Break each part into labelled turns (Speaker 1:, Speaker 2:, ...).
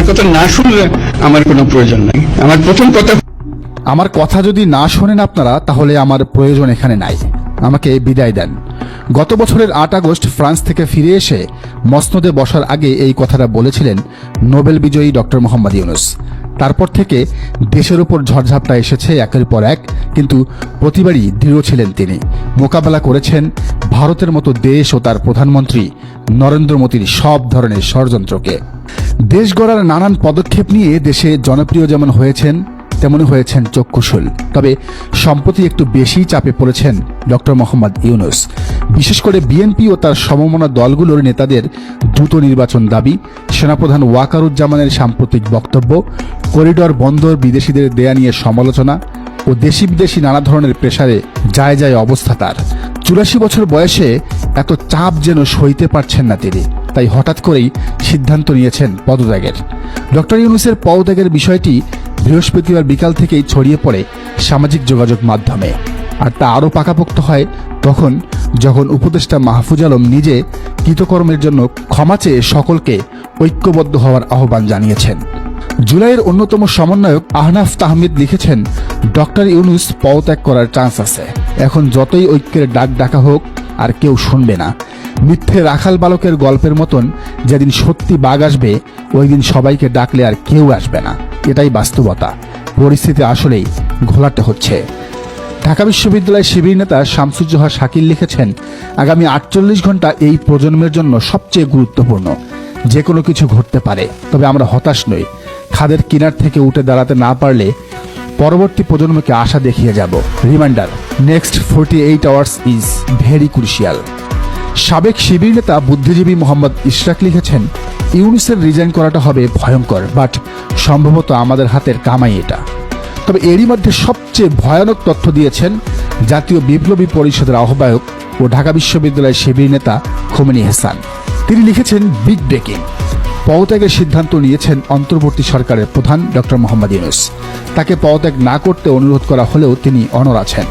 Speaker 1: কথা না শুনলে আমার কোনো প্রয়োজন নাই।
Speaker 2: আমার কথা যদি না শোনেন আপনারা, তাহলে আমার প্রয়োজন এখানে নাই, আমাকে বিদায় দেন। গত বছরের 8 আগস্ট ফ্রান্স থেকে ফিরে এসে মসনদে বসার আগে এই কথাটা বলেছিলেন নোবেল বিজয়ী ডক্টর মোহাম্মদ ইউনূস। তারপর থেকে দেশের উপর ঝড়ঝাপটা এসেছে একের পর এক, কিন্তু প্রতিবারই দৃঢ় ছিলেন তিনি। মোকাবেলা করেছেন ভারতের মতো দেশ ও তার প্রধানমন্ত্রী নরেন্দ্র মোদীর সব ধরনের ষড়যন্ত্রকে। দেশ গড়ার নানান পদক্ষেপ নিয়ে দেশে জনপ্রিয় যেমন হয়েছেন, তেমনি হয়েছেন চক্ষুশূল। তবে সম্প্রতি একটু বেশি চাপে পড়েছেন ডক্টর মোহাম্মদ ইউনূস। বিশেষ করে বিএনপি ও তার সমমনা দলগুলোর নেতাদের দ্রুত নির্বাচন দাবি, সেনাপ্রধান ওয়াকারুজ্জামানের সাম্প্রতিক বক্তব্য, করিডর বন্দর বিদেশিদের দেয়া নিয়ে সমালোচনা ও দেশি বিদেশি নানা ধরনের প্রেসারে যায় যায় অবস্থা তার। 84 বছর বয়সে এত চাপ যেন সইতে পারছেন না তিনি, তাই হঠাৎ করেই সিদ্ধান্ত নিয়েছেন পদত্যাগের। ডক্টর ইউনূসের পদত্যাগের বিষয়টি বৃহস্পতিবার বিকাল থেকেই ছড়িয়ে পড়ে সামাজিক যোগাযোগ মাধ্যমে, আর তা আরও পাকাপোক্ত হয় যখন উপদেষ্টা মাহফুজ আলম নিজে কৃতকর্মের জন্য ক্ষমা চেয়ে সকলকে ঐক্যবদ্ধ হওয়ার আহ্বান জানিয়েছেন। জুলাইয়ের অন্যতম সমন্বয়ক আহনাফ তাহমিদ লিখেছেন, ডক্টর ইউনূস পদত্যাগ করার চান্স আছে। এখন যতই ঐক্যের ডাক ডাকা হোক আর কেউ শুনবে না। মিথ্যে রাখাল বালকের গল্পের মতন যেদিন সত্যি বাঘ আসবে, ওই দিন সবাইকে ডাকলে আর কেউ আসবে না। এটাই বাস্তবতা। পরিস্থিতি আসলেই ঘোলাটে হচ্ছে। ঢাকা বিশ্ববিদ্যালয় শিবির নেতা শামসুজ্জোহা শাকিল লিখেছেন, আগামী 48 ঘন্টা এই প্রজন্মের জন্য সবচেয়ে গুরুত্বপূর্ণ। যে কোনো কিছু ঘটতে পারে, তবে আমরা হতাশ নই। খাদের কিনার থেকে উঠে দাঁড়াতে না পারলে পরবর্তী প্রজন্মকে আশা দেখিয়ে যাব। Reminder, next 48 hours is very crucial. সাবেক শিবির নেতা বুদ্ধিজীবী মোহাম্মদ ইশরাক লিখেছেন, ইউনূসের রিজাইন করাটা হবে ভয়ঙ্কর, বাট সম্ভবত আমাদের হাতের কামাই এটা। তবে এরই মধ্যে সবচেয়ে ভয়ানক তথ্য দিয়েছেন জাতীয় বিপ্লবী পরিষদের আহ্বায়ক ও ঢাকা বিশ্ববিদ্যালয়ের শিবির নেতা খোমেনি এহসান। তিনি লিখেছেন, বিগ ব্রেকিং। পদত্যাগের সিদ্ধান্ত নিয়েছেন অন্তর্বর্তী সরকারের প্রধান ডক্টর মোহাম্মদ ইউনূস। তাকে পদত্যাগ না করতে অনুরোধ করা হলেও তিনি অনড় আছেন।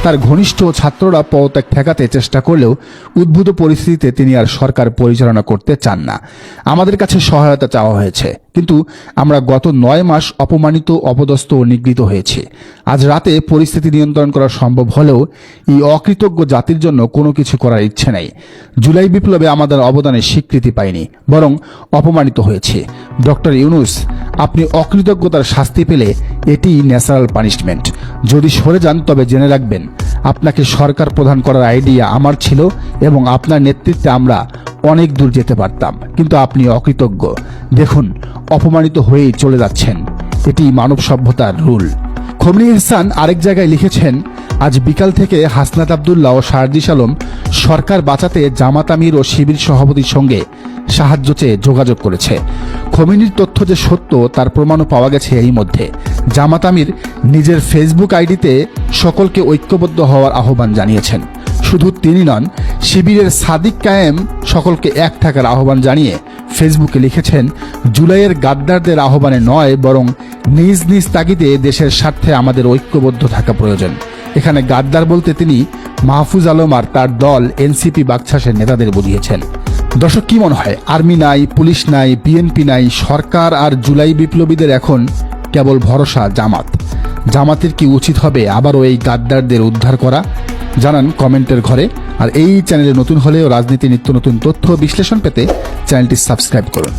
Speaker 2: তার ঘনিষ্ঠ ছাত্ররা পদত্যাগ ঠেকাতে চেষ্টা করলেও উদ্ভূত পরিস্থিতিতে তিনি আর সরকার পরিচালনা করতে চান না। আমাদের কাছে সহায়তা চাওয়া হয়েছে, কিন্তু আমরা গত 9 মাস অপমানিত, অপদস্থ ও নিগৃহীত হয়েছি। আজ রাতে পরিস্থিতি নিয়ন্ত্রণ করা সম্ভব হলেও এই অকৃতজ্ঞ জাতির জন্য কোনো কিছু করার ইচ্ছে নেই। জুলাই বিপ্লবে আমাদের অবদানের স্বীকৃতি পাইনি, বরং অপমানিত হয়েছে। ডক্টর ইউনূস, আপনি অকৃতজ্ঞতার শাস্তি পেলে এটি ন্যাচারাল পানিশমেন্ট। যদি সরে যান তবে জেনে রাখবেন, আপনাকে সরকার প্রধান করার আইডিয়া আমার ছিল এবং আপনার নেতৃত্বে আমরা অনেক দূর যেতে পারতাম, কিন্তু আপনি অকৃতজ্ঞ। দেখুন, অপমানিত হয়েই চলে যাচ্ছেন। এটি মানব সভ্যতার রুল। খোমেনি এহসান আরেক জায়গায় লিখেছেন, আজ বিকাল থেকে হাসনাত আব্দুল্লাহ ও শারজিস আলম সরকার বাঁচাতে জামাত আমির ও শিবির সভাপতির সঙ্গে সাহায্য চেয়ে যোগাযোগ করেছে। খোমেনির তথ্য যে সত্য তার প্রমাণও পাওয়া গেছে এই মধ্যে। জামাত আমির নিজের ফেসবুক আইডিতে সকলকে ঐক্যবদ্ধ হওয়ার আহ্বান জানিয়েছেন। শুধু তিনি নন, শিবিরের সাদিক কায়েম সকলকে এক থাকার আহ্বান জানিয়ে ফেসবুকে লিখেছেন, জুলাইয়ের গাদ্দারদের আহ্বানে নয়, বরং নিজ নিজ তাগিদে দেশের স্বার্থে আমাদের ঐক্যবদ্ধ থাকা প্রয়োজন। এখানে গাদ্দার বলতে তিনি মাহফুজ আলম আর তার দল এনসিপি বাকছাসের নেতাদের বুঝিয়েছেন। দর্শক, কি মনে হয়, আর্মি নাই, পুলিশ নাই, বিএনপি নাই, সরকার আর জুলাই বিপ্লবীদের এখন কেবল ভরসা জামাতের কি উচিত হবে আবারও এই গাদ্দারদের উদ্ধার করা? জানান কমেন্টের ঘরে। আর এই চ্যানেলে নতুন হলেও রাজনীতি নিত্য নতুন তথ্য বিশ্লেষণ পেতে চ্যানেলটি সাবস্ক্রাইব করুন।